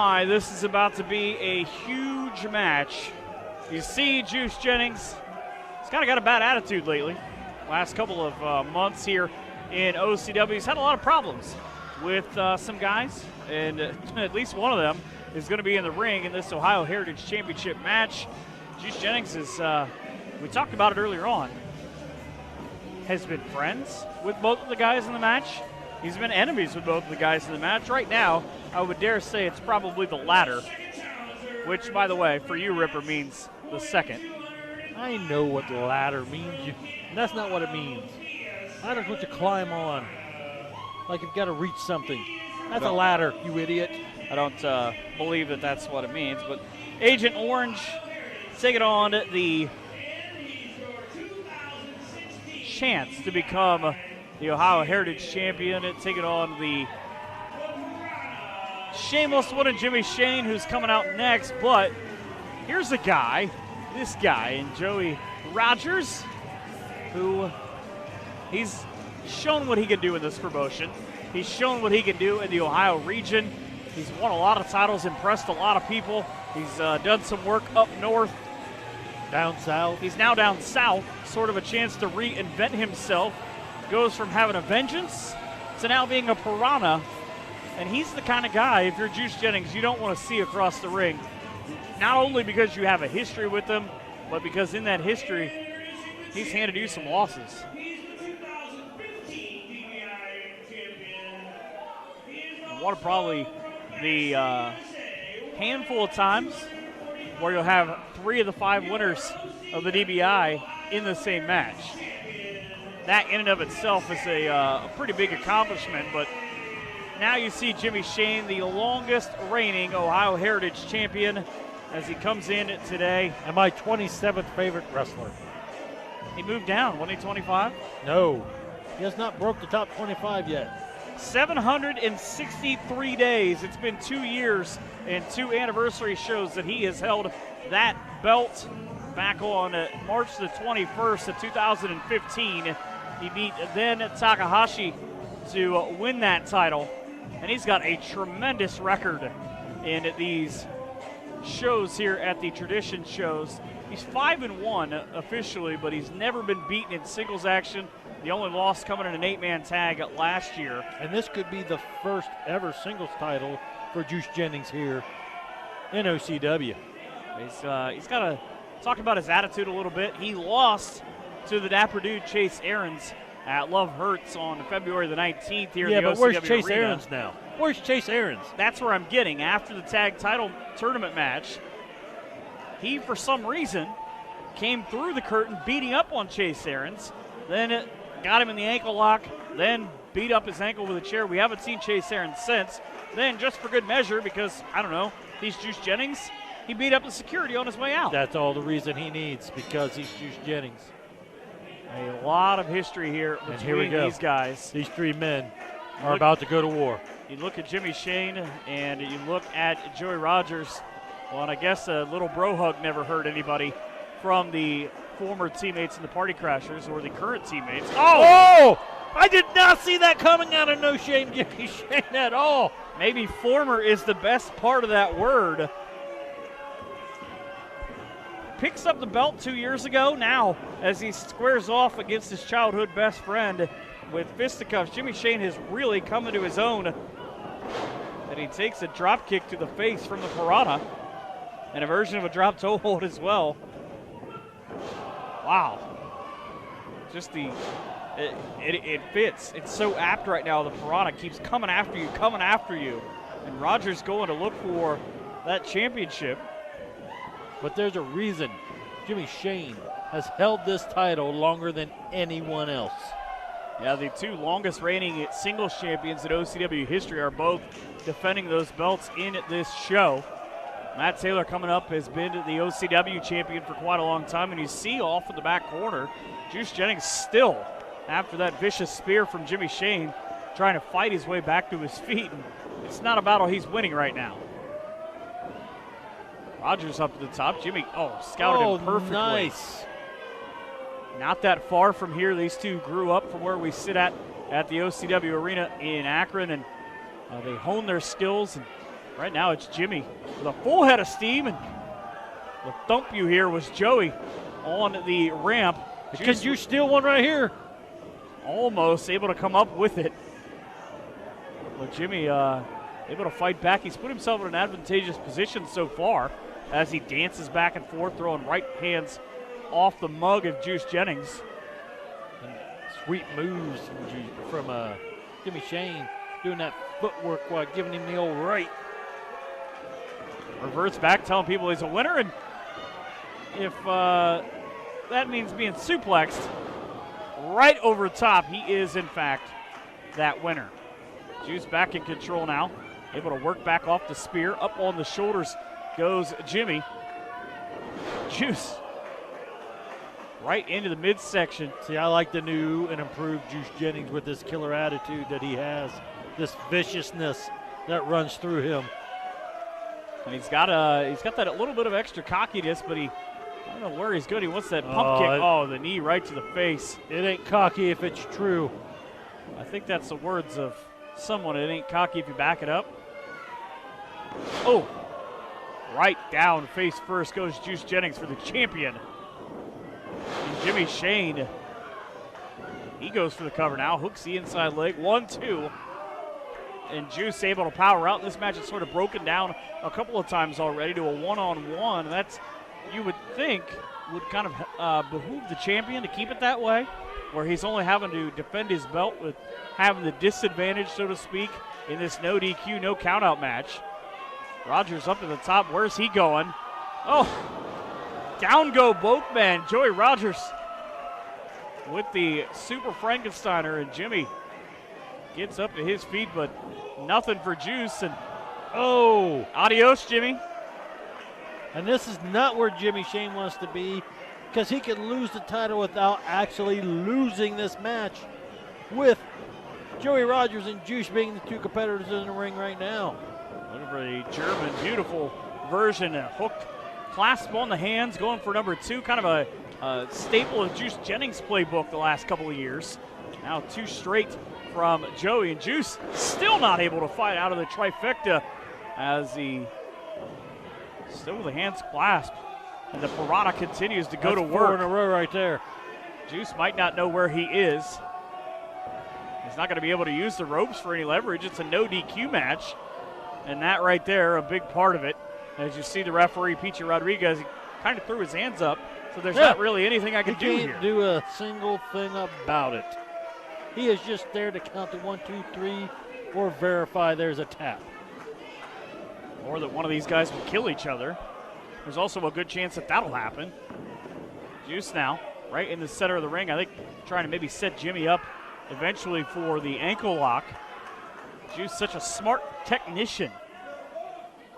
my, this is about to be a huge match. You see Juice Jennings, he's kind of got a bad attitude lately. Last couple of months here in OCW, he's had a lot of problems with some guys, and at least one of them is going to be in the ring in this Ohio Heritage Championship match. Juice Jennings is, we talked about it earlier on, has been friends with both of the guys in the match. He's been enemies with both of the guys in the match. Right now, I would dare say it's probably the latter, which, by the way, for you, Ripper, means the second. I know what the ladder means. That's not what it means. Ladder's what you climb on, like you've got to reach something. That's a ladder, you idiot. I don't believe that that's what it means, but Agent Orange taking on the chance to become the Ohio Heritage Champion, taking on the shameless one and Jimmy Shane, who's coming out next. But here's a guy, this guy, and Joey Rogers, who he's shown what he can do in this promotion. He's shown what he can do in the Ohio region. He's won a lot of titles, impressed a lot of people. He's done some work up north. Down south. He's now down south, sort of a chance to reinvent himself. Goes from having a vengeance to now being a piranha. And he's the kind of guy, if you're Juice Jennings, you don't want to see across the ring. Not only because you have a history with him, but because in that history, he's handed you some losses. One of probably the handful of times where you'll have 3 of the 5 winners of the DBI in the same match. That in and of itself is a pretty big accomplishment, but now you see Jimmy Shane, the longest reigning Ohio Heritage Champion, as he comes in today. And my 27th favorite wrestler. He moved down, wasn't he 25? No, he has not broke the top 25 yet. 763 days. It's been 2 years and 2 anniversary shows that he has held that belt. Back on March the 21st of 2015, he beat then Takahashi to win that title. And he's got a tremendous record in these shows here at the Tradition shows. He's 5-1 officially, but he's never been beaten in singles action. The only loss coming in an 8-man tag last year. And this could be the first ever singles title for Juice Jennings here in OCW. He's got to talk about his attitude a little bit. He lost to the dapper dude Chase Aarons at Love Hurts on February the 19th here in the OCW but where's Chase Arena. Aarons now? Where's Chase Aarons? That's where I'm getting. After the tag title tournament match, he, for some reason, came through the curtain beating up on Chase Aarons. Then got him in the ankle lock, then beat up his ankle with a chair. We haven't seen Chase Aarons since. Then, just for good measure, because, I don't know, he's Juice Jennings, he beat up the security on his way out. That's all the reason he needs, because he's Juice Jennings. A lot of history here between these guys. These 3 men are about to go to war. You look at Jimmy Shane and you look at Joey Rogers. Well, and I guess a little bro hug never hurt anybody from the former teammates in the Party Crashers or the current teammates. Oh! I did not see that coming out of No Shame Jimmy Shane at all. Maybe former is the best part of that word. Picks up the belt 2 years ago. Now, as he squares off against his childhood best friend with fisticuffs, Jimmy Shane has really come into his own. And he takes a drop kick to the face from the Piranha, and a version of a drop toe hold as well. Wow. Just it fits. It's so apt right now. The Piranha keeps coming after you. And Rogers going to look for that championship. But there's a reason Jimmy Shane has held this title longer than anyone else. Yeah, the 2 longest reigning singles champions in OCW history are both defending those belts in this show. Matt Taylor coming up has been the OCW champion for quite a long time, and you see off in the back corner, Juice Jennings still, after that vicious spear from Jimmy Shane, trying to fight his way back to his feet. And it's not a battle he's winning right now. Rogers up to the top. Jimmy, scouted him perfectly. Nice. Not that far from here. These 2 grew up from where we sit at the OCW Arena in Akron, and they hone their skills. And Right now it's Jimmy with a full head of steam, and the thump you hear was Joey on the ramp. Can you steal one right here? Almost able to come up with it. But Jimmy able to fight back. He's put himself in an advantageous position so far as he dances back and forth, throwing right hands off the mug of Juice Jennings. And sweet moves from Jimmy Shane, doing that footwork while giving him the old right. Reverts back, telling people he's a winner, and if that means being suplexed right over top, he is in fact that winner. Juice back in control now, able to work back off the spear. Up on the shoulders goes Jimmy. Juice right into the midsection. See, I like the new and improved Juice Jennings with this killer attitude that he has, this viciousness that runs through him. And he's got that a little bit of extra cockiness, but I don't know where he's good. He wants that pump kick. Oh, the knee right to the face. It ain't cocky if it's true. I think that's the words of someone. It ain't cocky if you back it up. Oh, right down face first goes Juice Jennings for the champion. And Jimmy Shane, he goes for the cover now. Hooks the inside leg. 1-2. And Juice able to power out. This match is sort of broken down a couple of times already to a one-on-one. And that's, you would think, would kind of behoove the champion to keep it that way, where he's only having to defend his belt with having the disadvantage, so to speak, in this no DQ, no countout match. Rogers up to the top. Where's he going? Oh, down go both men. Joey Rogers with the Super Frankensteiner, and Jimmy gets up to his feet, but nothing for Juice. And oh, adios, Jimmy. And this is not where Jimmy Shane wants to be, because he could lose the title without actually losing this match, with Joey Rogers and Juice being the two competitors in the ring right now. Looking for the German, beautiful version, a hooked clasp on the hands, going for number 2, kind of a staple of Juice Jennings' playbook the last couple of years. Now 2 straight from Joey, and Juice still not able to fight out of the trifecta as he still with the hands clasped, and the Piranha continues to go to work. 4 in a row right there. Juice might not know where he is. He's not going to be able to use the ropes for any leverage. It's a no DQ match, and that right there, a big part of it. As you see the referee, Peachy Rodriguez, he kind of threw his hands up, so there's not really anything I can do here. He can't do a single thing about it. He is just there to count the 1, 2, 3, or verify there's a tap. Or that one of these guys will kill each other. There's also a good chance that that'll happen. Juice now, right in the center of the ring. I think trying to maybe set Jimmy up eventually for the ankle lock. Juice, such a smart technician.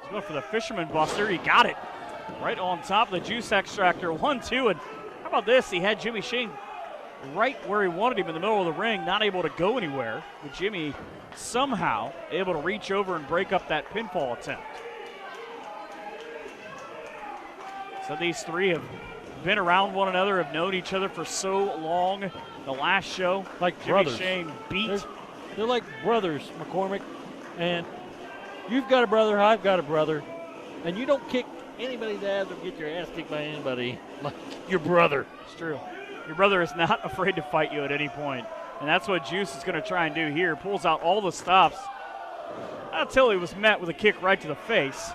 He's going for the Fisherman Buster. He got it right on top of the Juice Extractor. 1, 2, and how about this? He had Jimmy Shane right where he wanted him in the middle of the ring, not able to go anywhere. But Jimmy somehow able to reach over and break up that pinfall attempt. So these three have been around one another, have known each other for so long. The last show, like Jimmy brothers. Shane beat. They're like brothers, McCormick. And you've got a brother, I've got a brother. And you don't kick anybody's ass or get your ass kicked by anybody like your brother. It's true. Your brother is not afraid to fight you at any point. And that's what Juice is going to try and do here. Pulls out all the stops until he was met with a kick right to the face.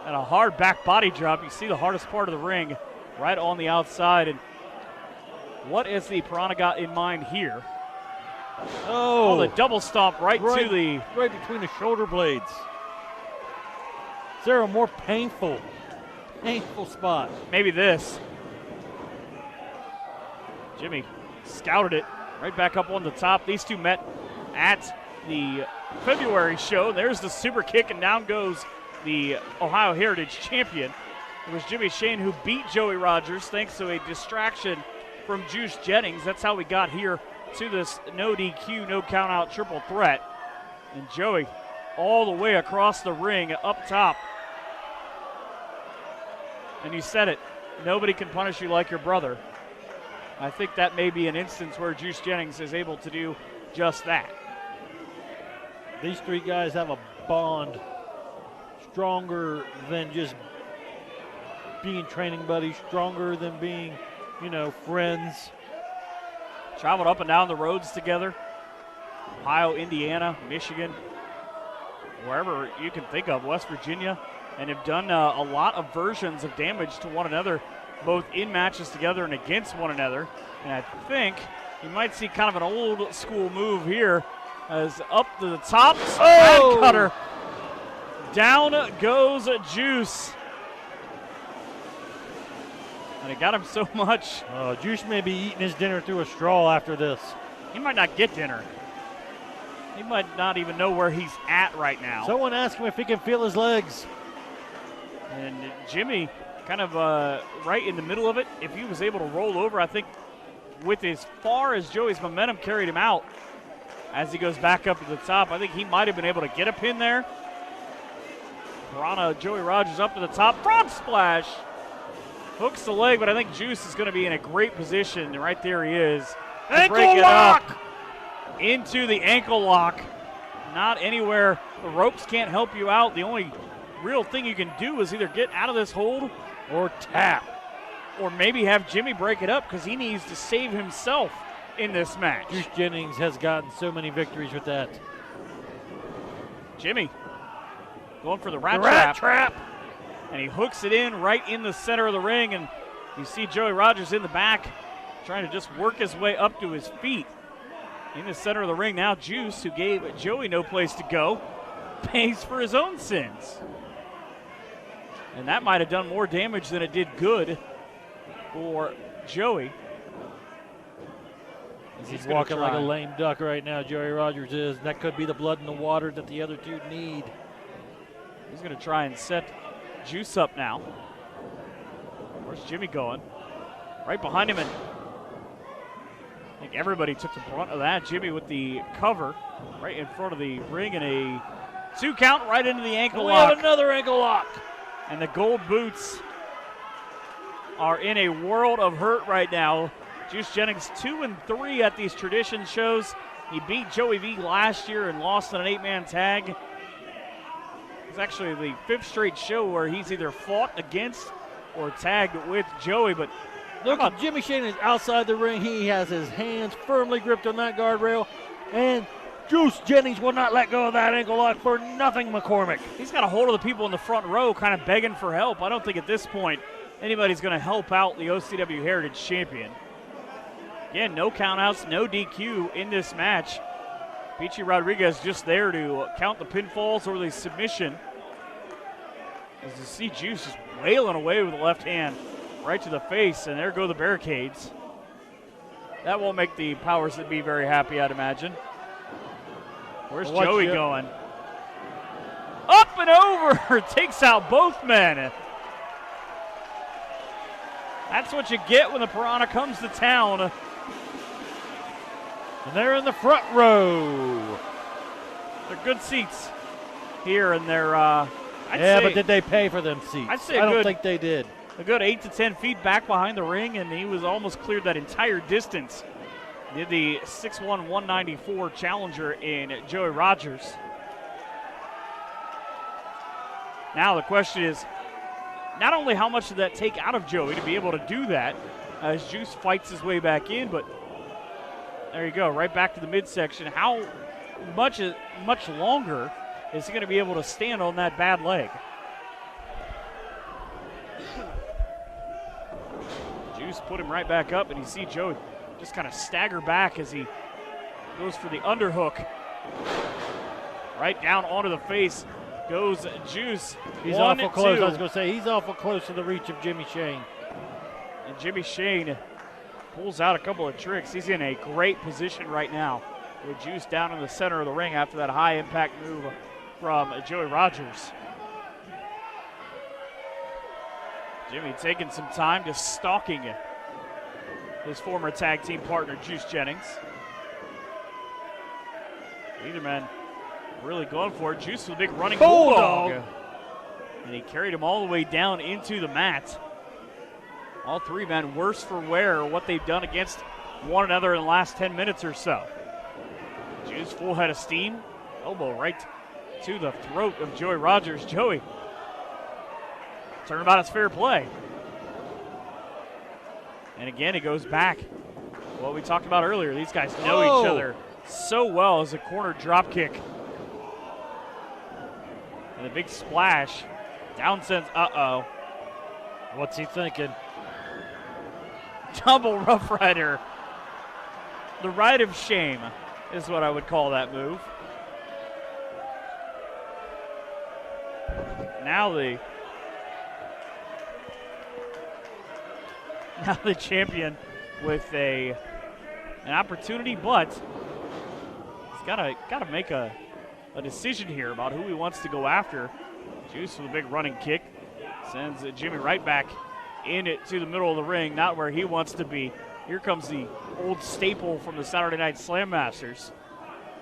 And a hard back body drop. You see the hardest part of the ring right on the outside. And what has the Piranha got in mind here? Oh, the double stomp right to the... Right between the shoulder blades. Is there a more painful spot? Maybe this. Jimmy scouted it right back up on the top. These two met at the February show. There's the super kick, and down goes the Ohio Heritage champion. It was Jimmy Shane who beat Joey Rogers thanks to a distraction from Juice Jennings. That's how we got here to this no DQ, no count out triple threat. And Joey all the way across the ring up top. And you said it, nobody can punish you like your brother. I think that may be an instance where Juice Jennings is able to do just that. these three guys have a bond stronger than just being training buddies, stronger than being, friends. Traveled up and down the roads together. Ohio, Indiana, Michigan, wherever you can think of, West Virginia, and have done a lot of versions of damage to one another, both in matches together and against one another. And I think you might see kind of an old school move here as up to the top, spine cutter. Down goes Juice. And it got him so much. Juice may be eating his dinner through a straw after this. He might not get dinner. He might not even know where he's at right now. Someone ask him if he can feel his legs. And Jimmy kind of right in the middle of it. If he was able to roll over, I think with as far as Joey's momentum carried him out as he goes back up to the top, I think he might have been able to get a pin there. Piranha Joey Rogers up to the top. Frog splash. Hooks the leg, but I think Juice is going to be in a great position. And right there he is. Ankle lock! Into the ankle lock. Not anywhere. The ropes can't help you out. The only real thing you can do is either get out of this hold or tap. Or maybe have Jimmy break it up because he needs to save himself in this match. Juice Jennings has gotten so many victories with that. Jimmy going for the rat trap. And he hooks it in right in the center of the ring. And you see Joey Rogers in the back trying to just work his way up to his feet. In the center of the ring now, Juice, who gave Joey no place to go, pays for his own sins. And that might have done more damage than it did good for Joey. He's walking like a lame duck right now, Joey Rogers is. That could be the blood in the water that the other two need. He's going to try and set Juice up now. Where's Jimmy going? Right behind him, and I think everybody took the brunt of that. Jimmy with the cover right in front of the ring, and a 2 count right into the ankle lock. We have another ankle lock. And the gold boots are in a world of hurt right now. Juice Jennings 2-3 at these tradition shows. He beat Joey V last year and lost in an 8-man tag. It's actually the 5th straight show where he's either fought against or tagged with Joey. But look, Jimmy Shane is outside the ring. He has his hands firmly gripped on that guardrail. And Juice Jennings will not let go of that ankle lock for nothing, McCormick. He's got a hold of the people in the front row kind of begging for help. I don't think at this point anybody's going to help out the OCW Heritage Champion. Again, no countouts, no DQ in this match. Peachy Rodriguez just there to count the pinfalls or the submission. As you see Juice just wailing away with the left hand right to the face, and there go the barricades. That won't make the powers that be very happy, I'd imagine. Where's Joey going? Up and over, takes out both men. That's what you get when the Piranha comes to town. And they're in the front row. They're good seats here, and they're, but did they pay for them seats? I'd say I don't think they did. A good 8 to 10 feet back behind the ring, and he was almost cleared that entire distance. Did the 6'1", 194 challenger in Joey Rogers. Now the question is, not only how much did that take out of Joey to be able to do that as Juice fights his way back in, but there you go, right back to the midsection. How much longer is he going to be able to stand on that bad leg? Juice put him right back up, and you see Joey just kind of stagger back as he goes for the underhook. Right down onto the face goes Juice. He's awful close. I was going to say, he's awful close to the reach of Jimmy Shane. And Jimmy Shane pulls out a couple of tricks. He's in a great position right now with Juice down in the center of the ring after that high impact move from Joey Rogers. Jimmy taking some time, just stalking his former tag team partner, Juice Jennings. Either man really going for it. Juice with a big running bulldog. And he carried him all the way down into the mat. All three men worse for wear, what they've done against one another in the last 10 minutes or so. Juice full head of steam, Elbow right to the throat of Joey Rogers. Joey, turnabout is fair play. And again, it goes back. What we talked about earlier, these guys know each other so well as a corner drop kick. And a big splash. Down sends, uh-oh. What's he thinking? Double Rough Rider. The ride of shame is what I would call that move. Now the champion with an opportunity, but he's gotta make a decision here about who he wants to go after. Juice with a big running kick sends Jimmy right back in it to the middle of the ring, not where he wants to be. Here comes the old staple from the Saturday Night Slam Masters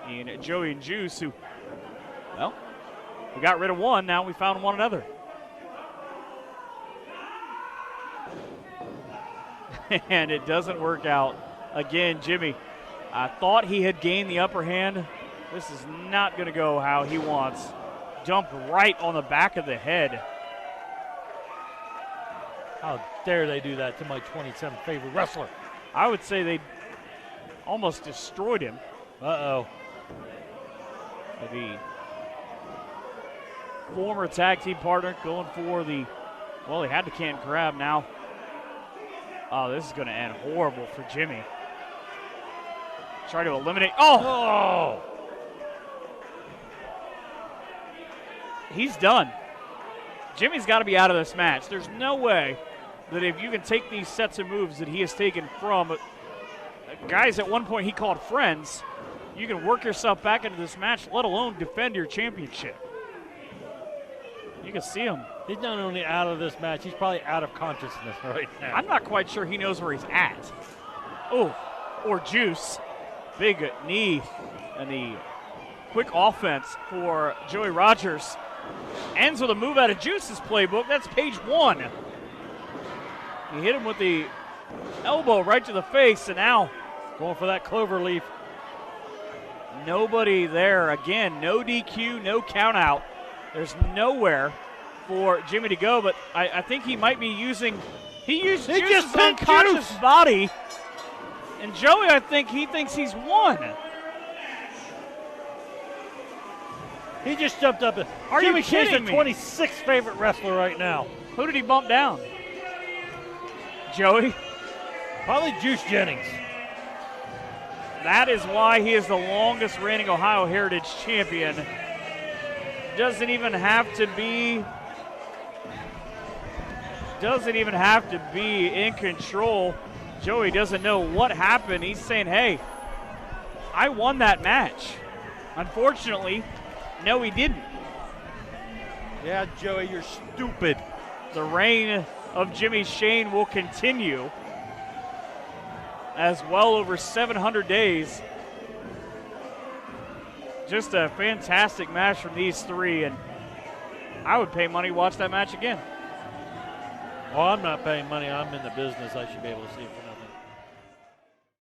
in Joey and Juice, who, well, we got rid of one, now we found one another. And it doesn't work out. Again, Jimmy, I thought he had gained the upper hand. This is not going to go how he wants. Dumped right on the back of the head. How dare they do that to my 27th favorite wrestler? I would say they almost destroyed him. Uh-oh. The former tag team partner going for the, well, he had the can grab now. Oh, this is going to end horrible for Jimmy. Try to eliminate. Oh! He's done. Jimmy's got to be out of this match. There's no way that if you can take these sets of moves that he has taken from guys at one point he called friends, you can work yourself back into this match, let alone defend your championship. You can see him. He's not only out of this match, he's probably out of consciousness right now. I'm not quite sure he knows where he's at. Oh, or Juice. Big knee and the quick offense for Joey Rogers. Ends with a move out of Juice's playbook. That's page 1. He hit him with the elbow right to the face, and now going for that clover leaf. Nobody there. Again, no DQ, no count out. There's nowhere for Jimmy to go, but I think he might be using, he used Juice's unconscious body, and Joey, I think he thinks he's won. He just jumped up. Are Jimmy you Shane's kidding the me? 26th favorite wrestler right now. Who did he bump down? Joey? Probably Juice Jennings. That is why he is the longest reigning Ohio Heritage Champion. Doesn't even have to be in control. Joey doesn't know what happened. He's saying, hey, I won that match. Unfortunately, no, he didn't. Yeah, Joey, you're stupid. The reign of Jimmy Shane will continue as well over 700 days. Just a fantastic match from these three, and I would pay money to watch that match again. Well, I'm not paying money. I'm in the business. I should be able to see it from